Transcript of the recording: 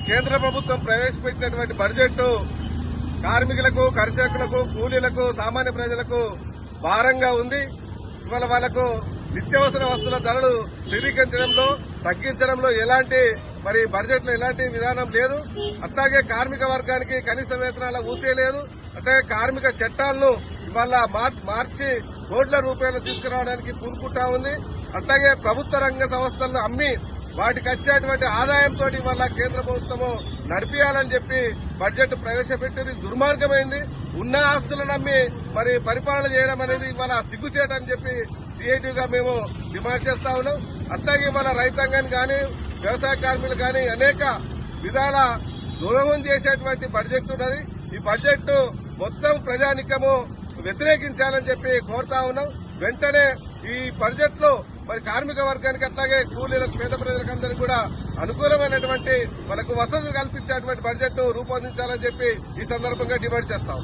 కేంద్ర ప్రభుత్వం ప్రవేశపెట్టినటువంటి బడ్జెట్ కార్మికులకు, కర్షకులకు, కూలీలకు, సామాన్య ప్రజలకు భారంగా ఉంది. ఇవాళ వాళ్లకు నిత్యావసర వస్తువుల ధరలు స్థిరీకరించడంలో, తగ్గించడంలో ఎలాంటి బడ్జెట్ లో ఎలాంటి విధానం లేదు. అట్లాగే కార్మిక వర్గానికి కనీస వేతనాల ఊసే లేదు. అట్లాగే కార్మిక చట్టాలను ఇవాళ మార్చి కోట్ల రూపాయలు తీసుకురావడానికి పూనుకుంటా ఉంది. అట్లాగే ప్రభుత్వ రంగ సంస్థలను అమ్మి వాటికి వచ్చేటువంటి ఆదాయంతో ఇవాళ కేంద్ర ప్రభుత్వము నడిపియాలని చెప్పి బడ్జెట్ ప్రవేశపెట్టేది దుర్మార్గమైంది. ఉన్న ఆస్తులను నమ్మి పరిపాలన చేయడం అనేది ఇవాళ సిగ్గుచేటని చెప్పి సిఐటిగా మేము డిమాండ్ చేస్తా ఉన్నాం. అట్లాగే ఇవాళ రైతాంగాన్ని కానీ, వ్యవసాయ కార్మికులు కానీ అనేక విధాల దూరం చేసేటువంటి బడ్జెట్ ఉన్నది. ఈ బడ్జెట్ మొత్తం ప్రజానికము వ్యతిరేకించాలని చెప్పి కోరుతా ఉన్నాం. వెంటనే ఈ బడ్జెట్ లో కార్మిక వర్గానికి, అట్లాగే కూలీలకు, పేద ప్రజలకందరికీ కూడా అనుకూలమైనటువంటి వాళ్ళకు వసతులు కల్పించేటువంటి బడ్జెట్ రూపొందించాలని చెప్పి ఈ సందర్భంగా డిమాండ్ చేస్తాం.